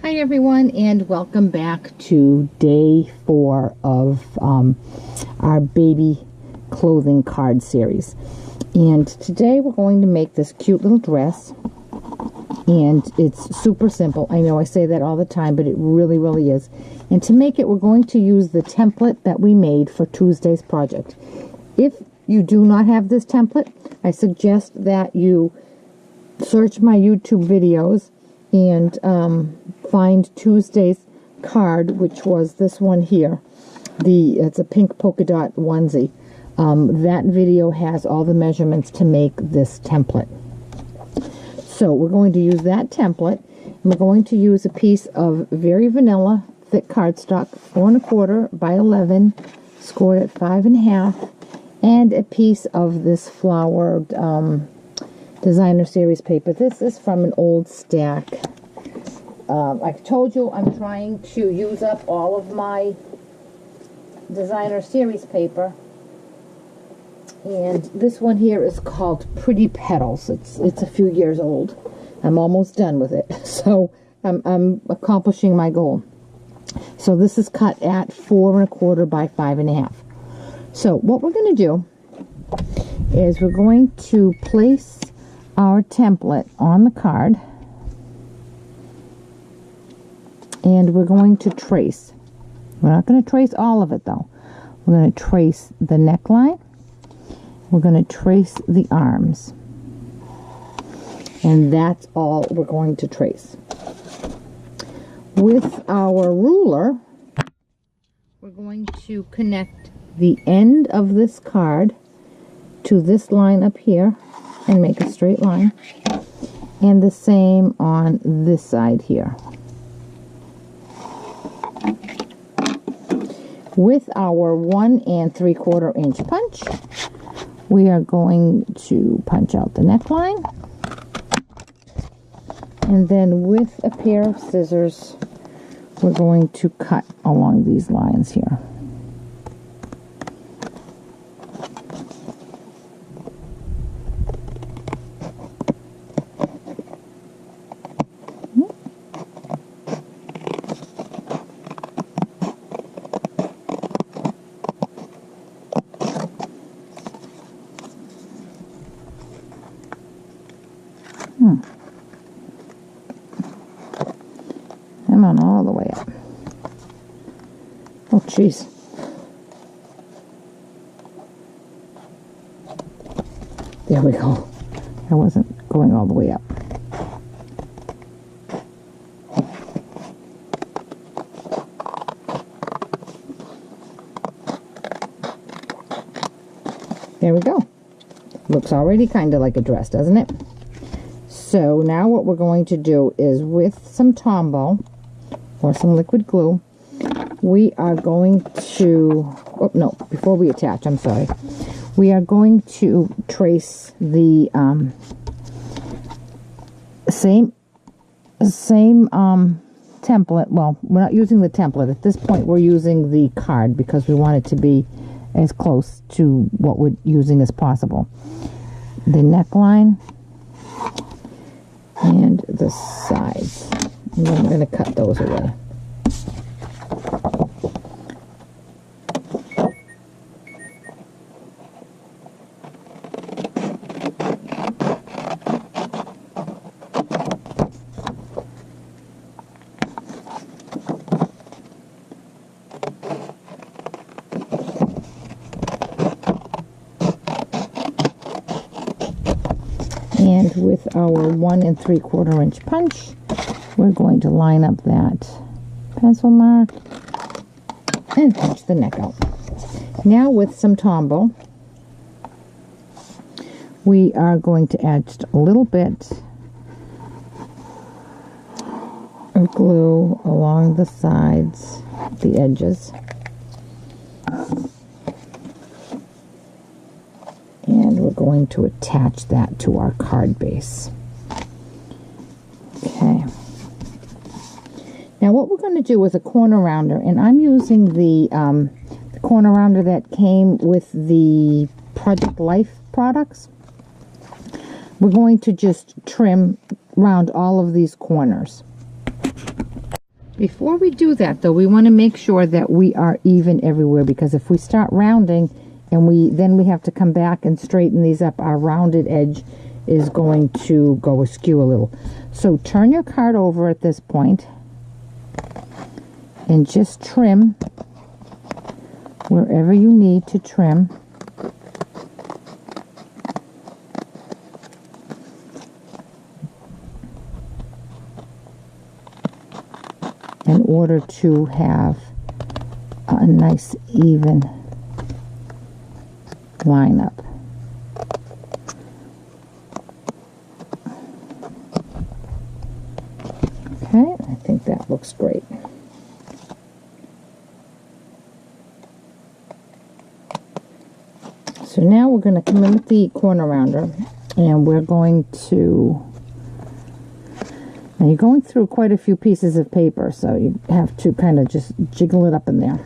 Hi everyone, and welcome back to day 4 of our baby clothing card series. And today we're going to make this cute little dress, and it's super simple. I know I say that all the time, but it really is. And to make it, we're going to use the template that we made for Tuesday's project. If you do not have this template, I suggest that you search my YouTube videos and find Tuesday's card, which was this one here. It's a pink polka dot onesie. That video has all the measurements to make this template. So we're going to use that template, and we're going to use a piece of very vanilla thick cardstock, 4 1/4 by 11, scored at 5 1/2, and a piece of this flowered designer series paper. This is from an old stack. I told you I'm trying to use up all of my designer series paper, and this one here is called Pretty Petals. It's a few years old. I'm almost done with it, so I'm accomplishing my goal. So this is cut at 4 1/4 by 5 1/2. So what we're going to do is we're going to place our template on the card, and we're going to trace. We're not going to trace all of it though. We're going to trace the neckline. We're going to trace the arms. And that's all we're going to trace. With our ruler, we're going to connect the end of this card to this line up here and make a straight line. And the same on this side here. With our 1 3/4 inch punch, we are going to punch out the neckline, and then with a pair of scissors we're going to cut along these lines here. I'm on all the way up. Oh, jeez. There we go. I wasn't going all the way up. There we go. Looks already kind of like a dress, doesn't it? So now what we're going to do is, with some Tombow or some liquid glue, we are going to, oh no, before we attach, I'm sorry, we are going to trace the same template. Well, we're not using the template at this point. We're using the card because we want it to be as close to what we're using as possible. The neckline and the sides, and then I'm going to cut those away. And with our 1 3/4 inch punch, we're going to line up that pencil mark and punch the neck out. Now with some Tombow, we are going to add just a little bit of glue along the sides, the edges. And we're going to attach that to our card base. Okay. Now what we're going to do with a corner rounder, and I'm using the corner rounder that came with the Project Life products. We're going to just trim round all of these corners. Before we do that, though, we want to make sure that we are even everywhere, because if we start rounding and then we have to come back and straighten these up, our rounded edge is going to go askew a little. So turn your card over at this point and just trim wherever you need to trim. In order to have a nice even line up. Okay, I think that looks great. So now we're going to come in with the corner rounder, and we're going to, now you're going through quite a few pieces of paper, so you have to kind of just jiggle it up in there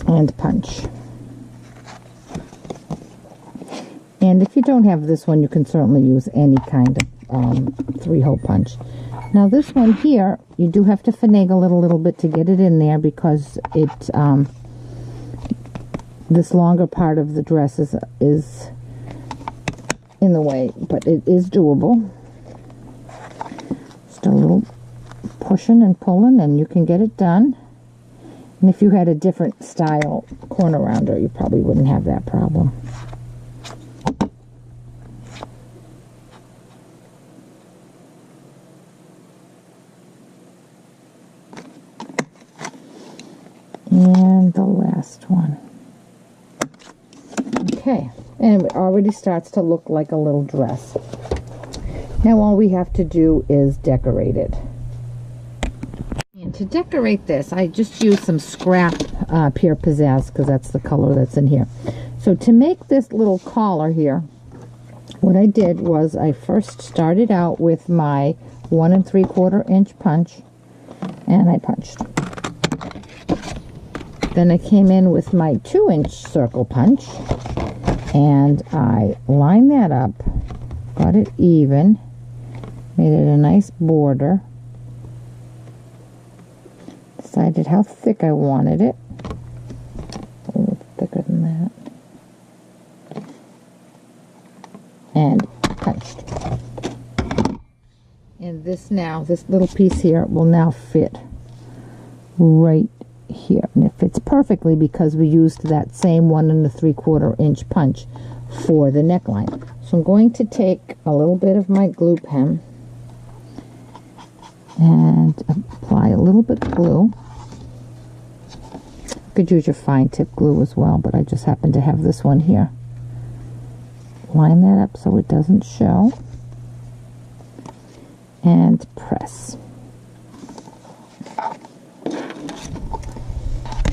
and punch. And if you don't have this one, you can certainly use any kind of 3-hole punch. Now this one here, you do have to finagle it a little bit to get it in there, because it this longer part of the dress is in the way, but it is doable. Just a little pushing and pulling, and you can get it done. And if you had a different style corner rounder, you probably wouldn't have that problem. And the last one. Okay, and it already starts to look like a little dress. Now all we have to do is decorate it. And to decorate this, I just used some scrap Pure Pizzazz, because that's the color that's in here. So to make this little collar here, what I did was I first started out with my 1 3/4 inch punch, and I punched. Then I came in with my 2-inch circle punch, and I lined that up, got it even, made it a nice border, decided how thick I wanted it, a little thicker than that, and punched. And this little piece here will now fit right here, and it fits perfectly because we used that same 1 3/4 inch punch for the neckline. So I'm going to take a little bit of my glue pen and apply a little bit of glue. You could use your fine tip glue as well, but I just happen to have this one here. Line that up so it doesn't show, and press.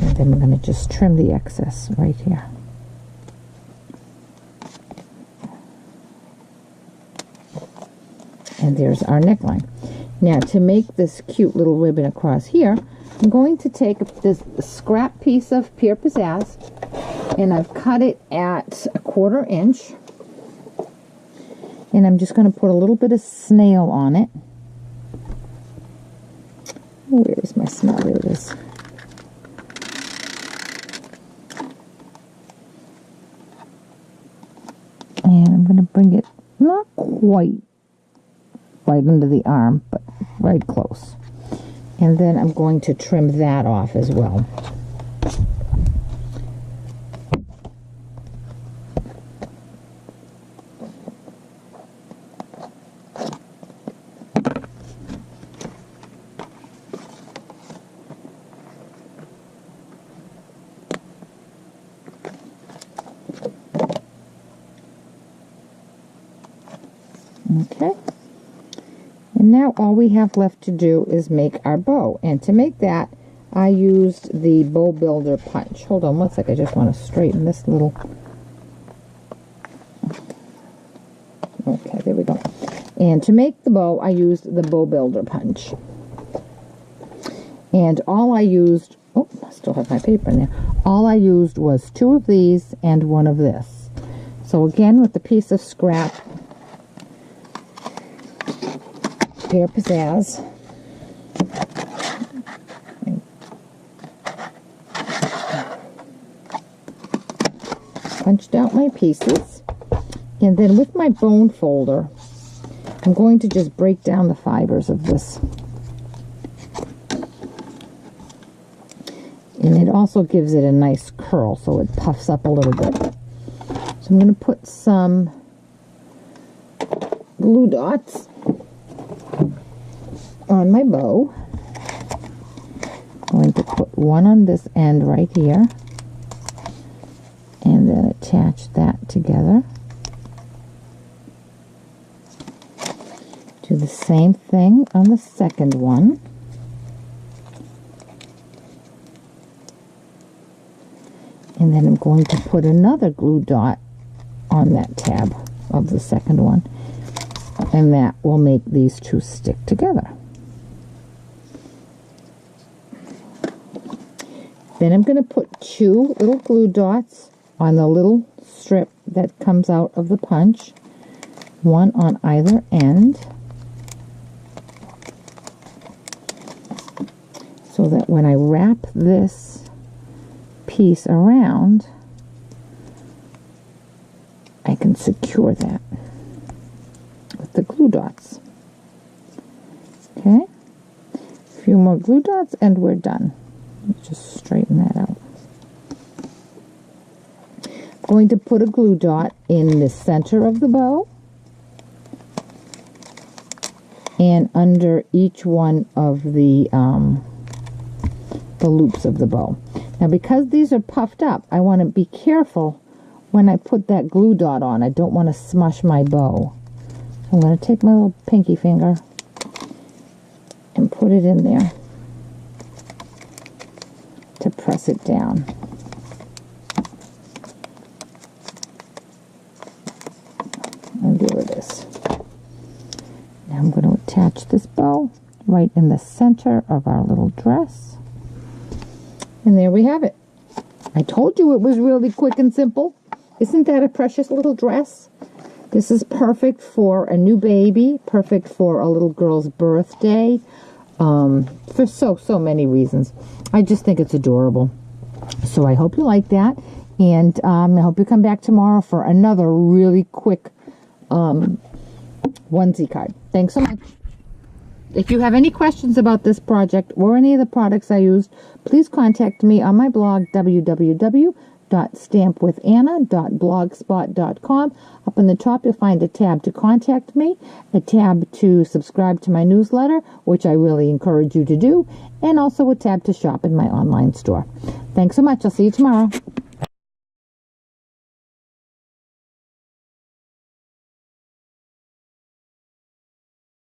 And then we're going to just trim the excess right here. And there's our neckline. Now to make this cute little ribbon across here, I'm going to take this scrap piece of Pure Pizzazz, and I've cut it at 1/4 inch. And I'm just going to put a little bit of snail on it. Where is my snail? There it is. And I'm going to bring it not quite right under the arm, but right close. And then I'm going to trim that off as well. Okay, and now all we have left to do is make our bow, and to make that I used the bow builder punch. Hold on one sec, I just want to straighten this little. Okay, there we go. And to make the bow I used the bow builder punch, and all I used, oh, I still have my paper in there, all I used was 2 of these and 1 of this. So again, with the piece of scrap Pure Pizzazz, punched out my pieces. And then with my bone folder, I'm going to just break down the fibers of this. And it also gives it a nice curl, so it puffs up a little bit. So I'm going to put some glue dots on my bow. I'm going to put one on this end right here. And then attach that together. Do the same thing on the second one. And then I'm going to put another glue dot on that tab of the second one. And that will make these two stick together. Then I'm going to put two little glue dots on the little strip that comes out of the punch. One on either end. So that when I wrap this piece around, I can secure that with the glue dots. Okay, a few more glue dots and we're done. Let's just straighten that out. I'm going to put a glue dot in the center of the bow and under each one of the loops of the bow. Now, because these are puffed up, I want to be careful when I put that glue dot on. I don't want to smush my bow. So I'm going to take my little pinky finger and put it in there to press it down. And there it is. Now I'm going to attach this bow right in the center of our little dress. And there we have it. I told you it was really quick and simple. Isn't that a precious little dress? This is perfect for a new baby, perfect for a little girl's birthday, for so many reasons. I just think it's adorable. So I hope you like that. And I hope you come back tomorrow for another really quick onesie card. Thanks so much. If you have any questions about this project or any of the products I used, please contact me on my blog, www.stampwithanna.blogspot.com. Up in the top, you'll find a tab to contact me, a tab to subscribe to my newsletter, which I really encourage you to do, and also a tab to shop in my online store. Thanks so much. I'll see you tomorrow.